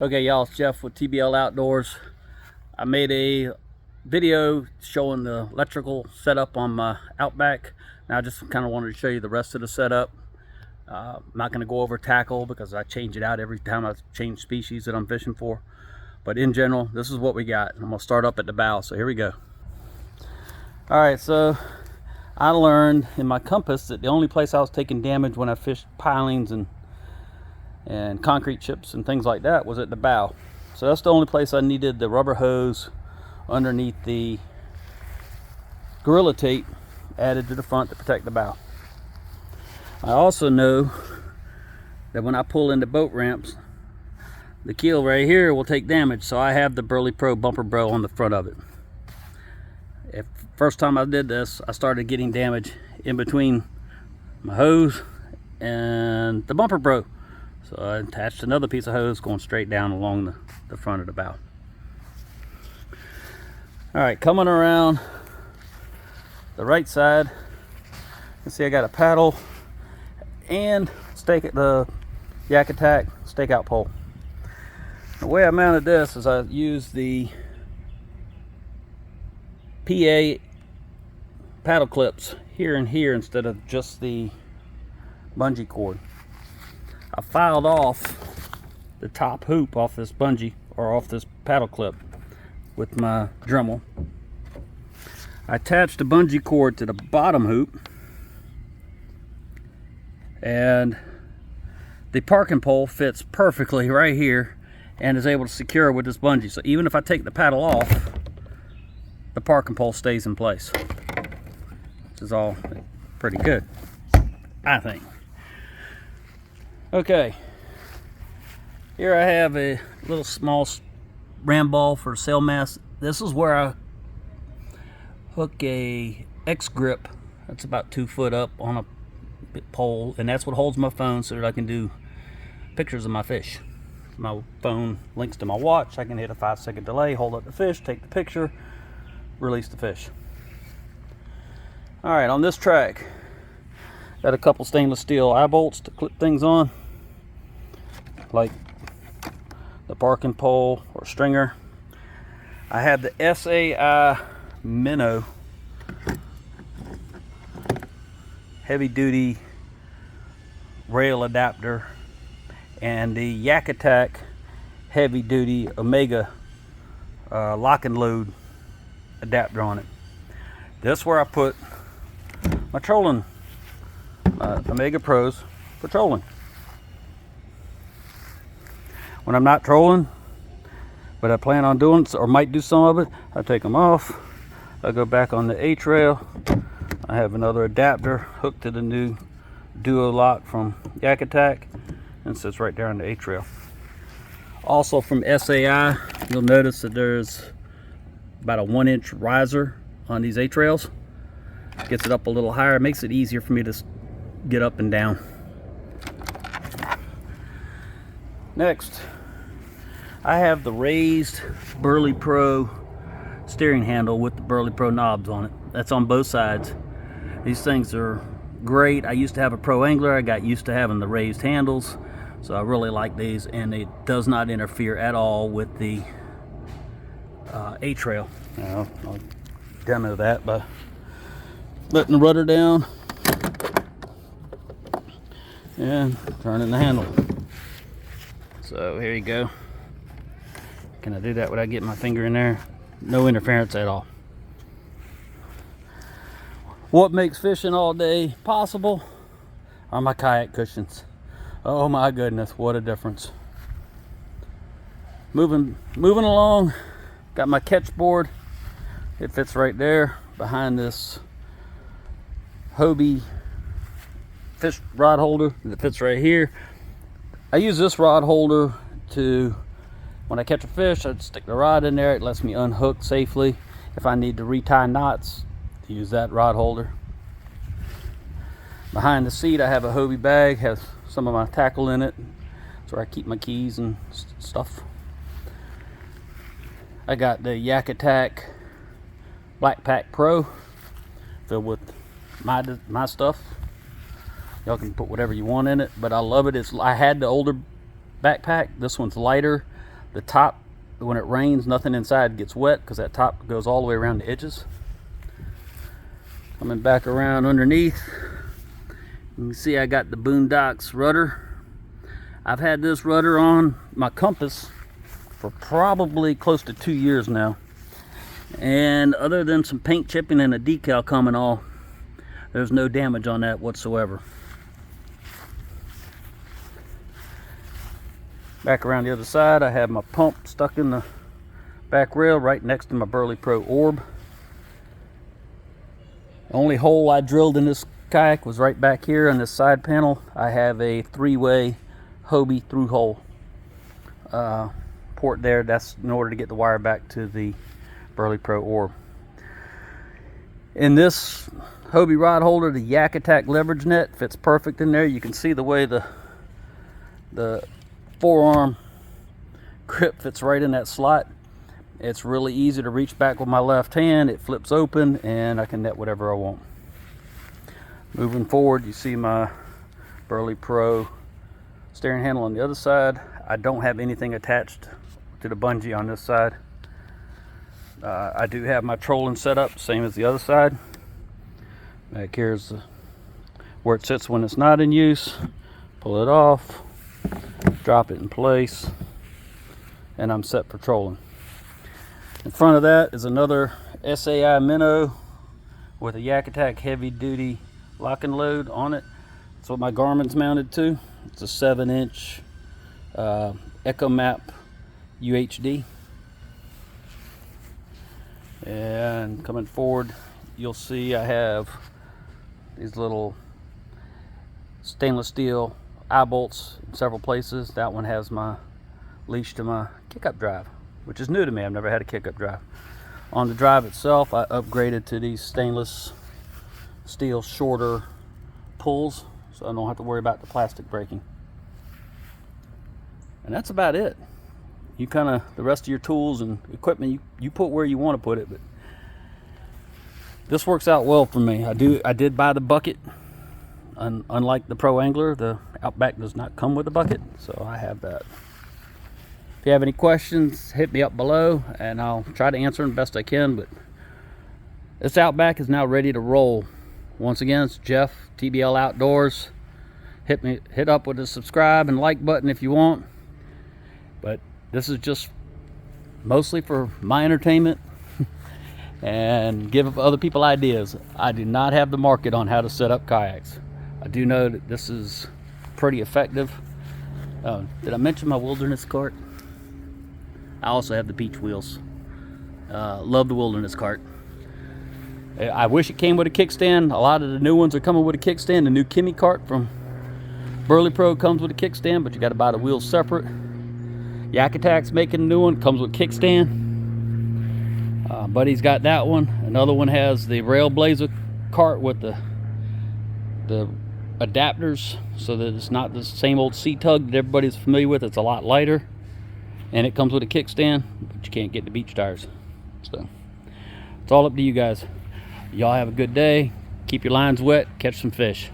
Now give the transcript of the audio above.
Okay, y'all, it's Jeff with TBL Outdoors. I made a video showing the electrical setup on my Outback. Now I just kind of wanted to show you the rest of the setup. I'm not going to go over tackle because I change it out every time I change species that I'm fishing for. But in general, this is what we got. I'm going to start up at the bow, so here we go. Alright, so I learned in my compass that the only place I was taking damage when I fished pilings and concrete chips and things like that was at the bow. So that's the only place I needed the rubber hose underneath the Gorilla Tape added to the front to protect the bow. I also know that when I pull into boat ramps, the keel right here will take damage, so I have the Burley Pro bumper bro on the front of it. First time I did this, I started getting damage in between my hose and the bumper bro. So I attached another piece of hose going straight down along the front of the bow. Alright, coming around the right side, you can see I got a paddle and the Yak Attack stakeout pole. The way I mounted this is I used the PA paddle clips here and here instead of just the bungee cord. I filed off the top hoop off this bungee or off this paddle clip with my Dremel. I attached the bungee cord to the bottom hoop, and the parking pole fits perfectly right here and is able to secure with this bungee. So even if I take the paddle off, the parking pole stays in place, which is all pretty good, I think. Okay, here I have a little small ram ball for sail mast. This is where I hook a X grip that's about 2 foot up on a pole, and that's what holds my phone so that I can do pictures of my fish. My phone links to my watch. I can hit a 5-second delay, hold up the fish, take the picture, release the fish. Alright, on this track, got a couple stainless steel eye bolts to clip things on, like the parking pole or stringer. I have the SAI Minnow heavy duty rail adapter and the Yak Attack heavy duty Omega lock and load adapter on it. This is where I put my trolling Omega Pros for trolling. When I'm not trolling, but I plan on doing or might do some of it, I take them off. I go back on the H-rail. I have another adapter hooked to the new Duo lock from Yak Attack, and sits right there on the H-rail. Also from SAI, you'll notice that there's about a 1-inch riser on these H-rails. Gets it up a little higher, makes it easier for me to get up and down. Next, I have the raised Burley Pro steering handle with the Burley Pro knobs on it. That's on both sides. These things are great. I used to have a Pro Angler. I got used to having the raised handles, so I really like these, and it does not interfere at all with the H-rail. I'll demo that by letting the rudder down and turning the handle. So here you go. Can I do that without getting my finger in there? No interference at all. What makes fishing all day possible are my kayak cushions. Oh my goodness, what a difference. Moving along, got my catch board. It fits right there behind this Hobie fish rod holder that fits right here. I use this rod holder to, when I catch a fish, I stick the rod in there. It lets me unhook safely. If I need to retie knots, use that rod holder. Behind the seat, I have a Hobie bag, has some of my tackle in it. That's where I keep my keys and stuff. I got the Yak Attack Black Pack Pro filled with my stuff. Y'all can put whatever you want in it, but I love it. I had the older backpack. This one's lighter. The top, when it rains, nothing inside gets wet because that top goes all the way around the edges. Coming back around underneath, you can see I got the Boondocks rudder. I've had this rudder on my compass for probably close to 2 years now. And other than some paint chipping and a decal coming off, there's no damage on that whatsoever. Back around the other side, I have my pump stuck in the back rail right next to my Burley Pro orb. The only hole I drilled in this kayak was right back here on this side panel. I have a 3-way Hobie through hole port there. That's in order to get the wire back to the Burley Pro orb. In this Hobie rod holder, the Yak Attack leverage net fits perfect in there. You can see the way the forearm grip fits right in that slot. It's really easy to reach back with my left hand. It flips open and I can net whatever I want. Moving forward, you see my Burley Pro steering handle on the other side. I don't have anything attached to the bungee on this side. I do have my trolling set up, same as the other side. Back here's where it sits when it's not in use. Pull it off, drop it in place, and I'm set for trolling. In front of that is another SAI minnow with a Yak Attack heavy duty lock and load on it. That's what my Garmin's mounted to. It's a 7-inch Echo Map UHD. And coming forward, you'll see I have these little stainless steel eye bolts in several places. That one has my leash to my kick-up drive, which is new to me. I've never had a kick-up drive. On the drive itself, I upgraded to these stainless steel shorter pulls, so I don't have to worry about the plastic breaking. And that's about it. You kind of, the rest of your tools and equipment, you put where you want to put it, but this works out well for me. I did buy the bucket. Unlike the Pro Angler, the Outback does not come with a bucket, so I have that. If you have any questions, hit me up below and I'll try to answer them best I can. But this Outback is now ready to roll. Once again, it's Jeff, TBL Outdoors. Hit up with the subscribe and like button if you want. But this is just mostly for my entertainment and give other people ideas. I do not have the market on how to set up kayaks. I do know that this is pretty effective. Did I mention my Wilderness cart? I also have the beach wheels. Love the Wilderness cart. I wish it came with a kickstand. A lot of the new ones are coming with a kickstand. The new Kimmy cart from Burley Pro comes with a kickstand, but you got to buy the wheels separate. Yak Attack's making a new one, comes with kickstand. Buddy's got that one. Another one has the Railblazer cart with the adapters, so that it's not the same old C-Tug that everybody's familiar with. It's a lot lighter, and it comes with a kickstand, but you can't get the beach tires. So it's all up to you guys. Y'all have a good day. Keep your lines wet. Catch some fish.